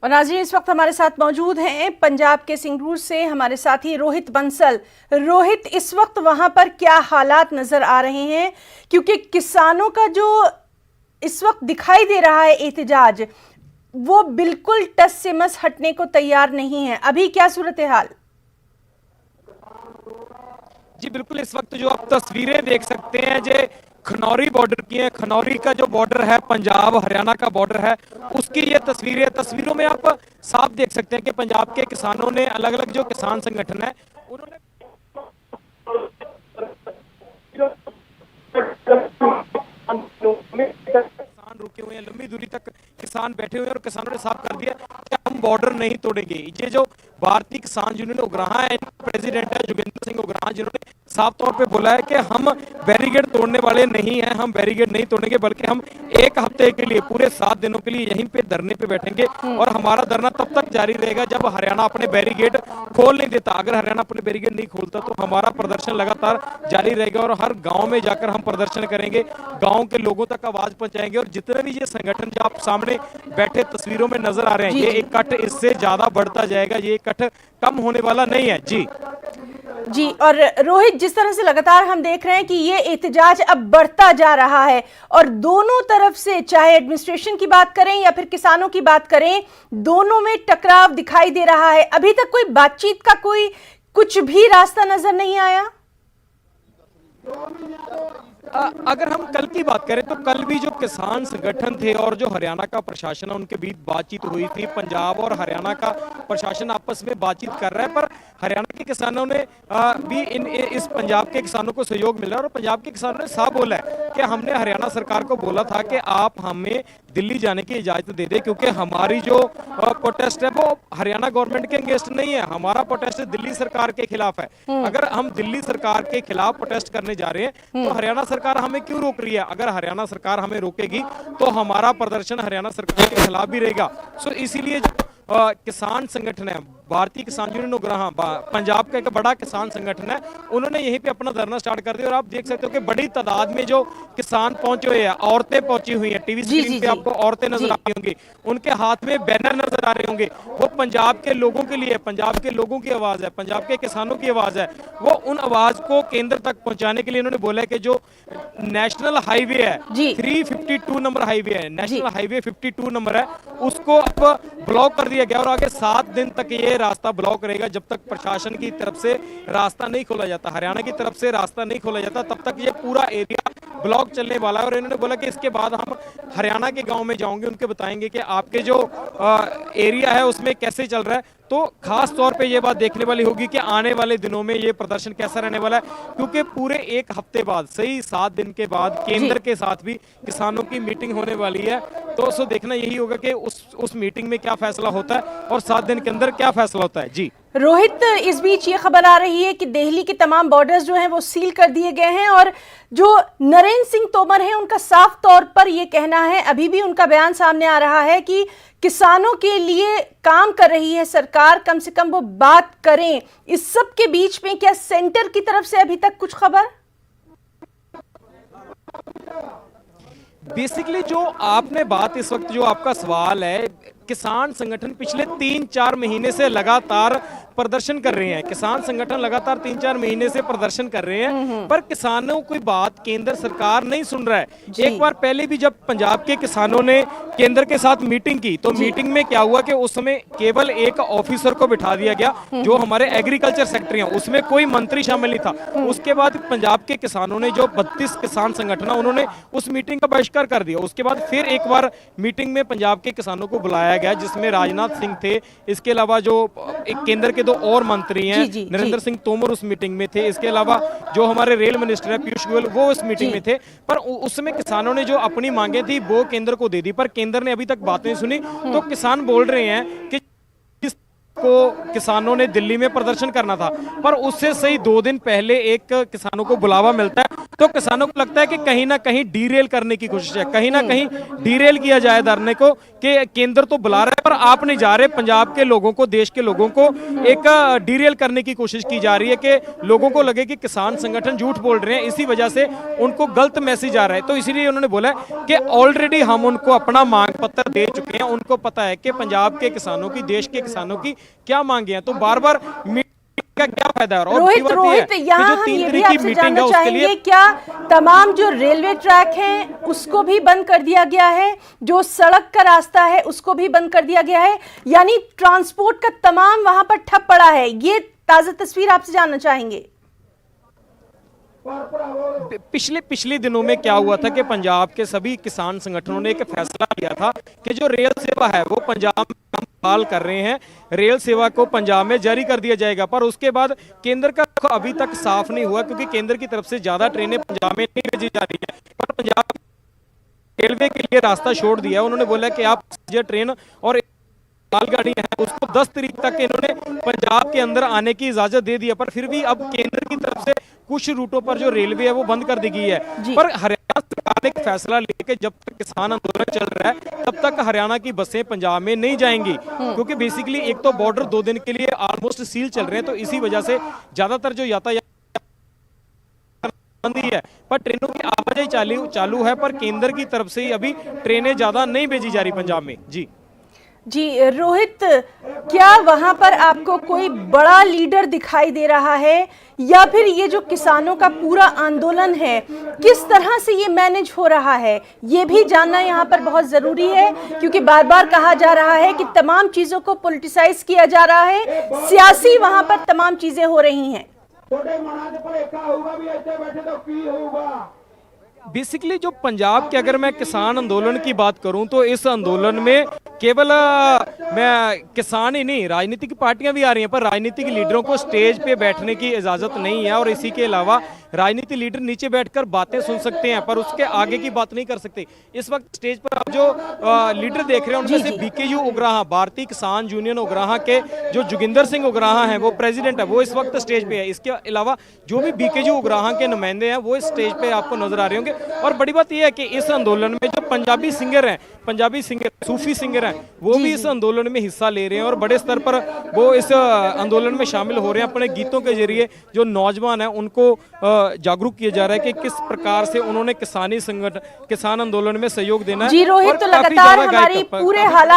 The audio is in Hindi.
और नाज़रीन, इस वक्त हमारे साथ मौजूद हैं पंजाब के संगरूर से हमारे साथी रोहित बंसल। रोहित, इस वक्त वहां पर क्या हालात नजर आ रहे हैं? क्योंकि किसानों का जो इस वक्त दिखाई दे रहा है एहतजाज, वो बिल्कुल टस से मस हटने को तैयार नहीं है। अभी क्या सूरत हाल? जी बिल्कुल, इस वक्त जो आप तस्वीरें देख सकते हैं जो खनौरी बॉर्डर की है, खनौरी का जो बॉर्डर है पंजाब हरियाणा का बॉर्डर है, उसकी ये तस्वीरें, तस्वीरों में आप साफ देख सकते हैं कि पंजाब के किसानों ने, अलग अलग जो किसान संगठन है उन्होंने किसान रुके हुए हैं, लंबी दूरी तक किसान बैठे हुए हैं और किसानों ने साफ कर दिया कि हम बॉर्डर नहीं तोड़ेंगे। ये जो भारतीय किसान यूनियन उग्राहा है, प्रेसिडेंट है जोगिंदर सिंह उग्राहा, जिन्होंने साफ तौर पे बोला है कि हम बैरिकेड तोड़ने वाले नहीं हैं, हम बैरिकेड नहीं तोड़ेंगे, बल्कि हम एक हफ्ते के लिए, पूरे 7 दिनों के लिए यहीं पे धरने पे बैठेंगे और हमारा धरना तब तक जारी रहेगा जब हरियाणा अपने बैरिकेड खोल नहीं देता। अगर हरियाणा अपने बैरिकेड नहीं खोलता तो हमारा प्रदर्शन लगातार जारी रहेगा और हर गांव में जाकर हम प्रदर्शन करेंगे, गांव के लोगों तक आवाज पहुंचाएंगे। और जितने भी ये संगठन जो आप सामने बैठे तस्वीरों में नजर आ रहे हैं, ये इकट्ठ इससे ज्यादा बढ़ता जाएगा, ये इकट्ठ कम होने वाला नहीं है। जी, और रोहित, जिस तरह से लगातार हम देख रहे हैं कि ये एहतजाज अब बढ़ता जा रहा है और दोनों तरफ से, चाहे एडमिनिस्ट्रेशन की बात करें या फिर किसानों की बात करें, दोनों में टकराव दिखाई दे रहा है। अभी तक कोई बातचीत का कोई कुछ भी रास्ता नजर नहीं आया। अगर हम कल की बात करें तो कल भी जो किसान संगठन थे और जो हरियाणा का प्रशासन है उनके बीच बातचीत हुई थी। पंजाब और हरियाणा का प्रशासन आपस में बातचीत कर रहा है, पर हरियाणा के किसानों ने भी इस पंजाब के किसानों को सहयोग मिला और पंजाब के किसानों ने साफ बोला है कि हमने हरियाणा सरकार को बोला था कि आप हमें दिल्ली जाने की इजाजत दे दे, क्योंकि हमारी जो प्रोटेस्ट है वो हरियाणा गवर्नमेंट के अगेंस्ट नहीं है, हमारा प्रोटेस्ट दिल्ली सरकार के खिलाफ है। अगर हम दिल्ली सरकार के खिलाफ प्रोटेस्ट करने जा रहे हैं तो हरियाणा सरकार हमें क्यों रोक रही है? अगर हरियाणा सरकार हमें रोकेगी तो हमारा प्रदर्शन हरियाणा सरकार के खिलाफ भी रहेगा। सो इसीलिए किसान संगठन है, भारतीय किसान यूनियन उग्राहा, पंजाब का एक बड़ा किसान संगठन है, उन्होंने यहीं पे अपना धरना स्टार्ट कर दिया और आप देख सकते हो कि बड़ी तादाद में जो किसान पहुंचे हुए हैं, औरतें पहुंची हुई हैं। टीवी स्क्रीन पे आपको औरतें नजर आ रही होंगी, उनके हाथ में बैनर नजर आ रहे होंगे। वो पंजाब के लोगों के लिए, पंजाब के लोगों की आवाज है, पंजाब के किसानों की आवाज है। वो उन आवाज को केंद्र तक पहुंचाने के लिए उन्होंने बोला है कि जो नेशनल हाईवे है, 352 नंबर हाईवे है, नेशनल हाईवे 52 नंबर है, उसको अब ब्लॉक कर दिया गया और आगे 7 दिन तक ये रास्ता ब्लॉक रहेगा। जब तक प्रशासन की तरफ से रास्ता नहीं खोला जाता, हरियाणा की तरफ से रास्ता नहीं खोला जाता, तब तक ये पूरा एरिया ब्लॉक चलने वाला है। और इन्होंने बोला कि इसके बाद हम हरियाणा के गांव में जाओगे, उनके बताएंगे कि आपके जो एरिया है उसमें कैसे चल रहा है। तो खास तौर पे ये बात देखने वाली होगी कि आने वाले दिनों में ये प्रदर्शन कैसा रहने वाला है, क्योंकि पूरे एक हफ्ते बाद, सही 7 दिन के बाद केंद्र के साथ भी किसानों की मीटिंग होने वाली है। तो सो देखना यही होगा कि उस मीटिंग में क्या फैसला होता है और 7 दिन के अंदर क्या फैसला होता है। जी रोहित, इस बीच ये खबर आ रही है कि दिल्ली के तमाम बॉर्डर्स जो हैं वो सील कर दिए गए हैं और जो नरेंद्र सिंह तोमर हैं उनका साफ तौर पर ये कहना है, अभी भी उनका बयान सामने आ रहा है कि किसानों के लिए काम कर रही है सरकार, कम से कम वो बात करें। इस सब के बीच में क्या सेंटर की तरफ से अभी तक कुछ खबर? बेसिकली जो आपने बात, इस वक्त जो आपका सवाल है, किसान संगठन पिछले 3-4 महीने से लगातार प्रदर्शन कर रहे हैं, किसान संगठन लगातार 3-4 महीने से प्रदर्शन कर रहे हैं, पर किसानों की बात केंद्र सरकार नहीं सुन रहा है। एक बार पहले भी जब पंजाब के किसानों ने केंद्र के साथ मीटिंग की तो मीटिंग में क्या हुआ कि उस समय केवल एक ऑफिसर को बिठा दिया गया जो हमारे एग्रीकल्चर सेक्रेटरी हैं, उसमें कोई मंत्री शामिल नहीं था। उसके बाद पंजाब के किसानों ने, जो 32 किसान संगठन, उन्होंने उस मीटिंग का बहिष्कार कर दिया। उसके बाद फिर एक बार मीटिंग में पंजाब के किसानों को बुलाया गया जिसमें राजनाथ सिंह थे, इसके अलावा जो एक केंद्र के 2 और मंत्री हैं, नरेंद्र सिंह तोमर उस मीटिंग में थे, इसके अलावा जो हमारे रेल मिनिस्टर है पीयूष गोयल वो उस मीटिंग में थे। पर उसमें किसानों ने जो अपनी मांगे थी वो केंद्र को दे दी, पर केंद्र ने अभी तक बात नहीं सुनी। तो किसान बोल रहे हैं कि को किसानों ने दिल्ली में प्रदर्शन करना था, पर उससे सही 2 दिन पहले एक किसानों को बुलावा मिलता है तो किसानों को लगता है कि कहीं ना कहीं डीरेल करने की कोशिश है, कहीं ना कहीं डीरेल किया जाए धरने को, कि केंद्र तो बुला रहा है पर आप नहीं जा रहे। पंजाब के लोगों को, देश के लोगों को एक डीरेल करने की कोशिश की जा रही है कि लोगों को लगे कि किसान संगठन झूठ बोल रहे हैं, इसी वजह से उनको गलत मैसेज आ रहा है। तो इसीलिए उन्होंने बोला कि ऑलरेडी हम उनको अपना मांग पत्र दे चुके हैं, उनको पता है कि पंजाब के किसानों की, देश के किसानों की क्या मांगे हैं, तो बार बार का क्या फायदा है। और रोहित यहाँ हम ये भी आपसे जानना चाहेंगे, क्या तमाम जो रेलवे ट्रैक हैं उसको भी बंद कर दिया गया है, जो सड़क का रास्ता है उसको भी बंद कर दिया गया है, यानी ट्रांसपोर्ट का तमाम वहां पर ठप पड़ा है? ये ताजा तस्वीर आपसे जानना चाहेंगे। पिछले दिनों में क्या हुआ था कि पंजाब के सभी किसान संगठनों ने एक फैसला लिया था कि जो रेल सेवा है वो पंजाब में हम बहाल कर रहे हैं, रेल सेवा को पंजाब में जारी कर दिया जाएगा। पर उसके बाद केंद्र का अभी तक साफ नहीं हुआ, क्योंकि केंद्र की तरफ से ज्यादा ट्रेनें पंजाब में नहीं भेजी जा रही है। पर पंजाब रेलवे के लिए रास्ता छोड़ दिया, उन्होंने बोला कि आप ट्रेन और मालगाड़ी है उसको 10 तारीख तक इन्होंने पंजाब के अंदर आने की इजाजत दे दी है। पर फिर भी अब केंद्र की तरफ से कुछ रूटों पर जो रेलवे है वो बंद कर दी गई है। पर हरियाणा सरकार ने एक फैसला लिया कि जब तक किसान आंदोलन चल रहा है तब तक हरियाणा की बसें पंजाब में नहीं जाएंगी, क्योंकि बेसिकली एक तो बॉर्डर 2 दिन के लिए ऑलमोस्ट सील चल रहे हैं, तो इसी वजह से ज्यादातर जो यातायात बंदी है। पर ट्रेनों की आवाजाही चालू है, पर केंद्र की तरफ से अभी ट्रेनें ज्यादा नहीं भेजी जा रही पंजाब में। जी रोहित, क्या वहां पर आपको कोई बड़ा लीडर दिखाई दे रहा है, या फिर ये जो किसानों का पूरा आंदोलन है किस तरह से ये मैनेज हो रहा है, ये भी जानना यहाँ पर बहुत जरूरी है, क्योंकि बार बार कहा जा रहा है कि तमाम चीजों को पॉलिटिसाइज किया जा रहा है, सियासी वहां पर तमाम चीजें हो रही हैं। बेसिकली जो पंजाब के, अगर मैं किसान आंदोलन की बात करूं तो इस आंदोलन में केवल मैं किसान ही नहीं, राजनीतिक पार्टियां भी आ रही हैं, पर राजनीतिक लीडरों को स्टेज पे बैठने की इजाजत नहीं है। और इसी के अलावा राजनीतिक लीडर नीचे बैठकर बातें सुन सकते हैं, पर उसके आगे की बात नहीं कर सकते। इस वक्त स्टेज पर आप जो लीडर देख रहे हैं उनमें से बीकेयू उग्राहा, भारतीय किसान यूनियन उग्राहा के जो जोगिंदर सिंह उग्राहा हैं, वो प्रेसिडेंट है, वो इस वक्त स्टेज पे है। इसके अलावा जो भी बीकेयू उग्राहा के नुमाइंदे हैं वो इस स्टेज पे आपको नजर आ रहे होंगे। और बड़ी बात यह है कि इस आंदोलन में जो पंजाबी सिंगर सूफी सिंगर हैं, वो भी इस आंदोलन में हिस्सा ले रहे हैं और बड़े स्तर पर वो इस आंदोलन में शामिल हो रहे हैं। अपने गीतों के जरिए जो नौजवान हैं उनको जागरूक किया जा रहा है कि किस प्रकार से उन्होंने किसान आंदोलन में सहयोग देना है। जी रोहित, तो लगातार हमारी पूरे हालात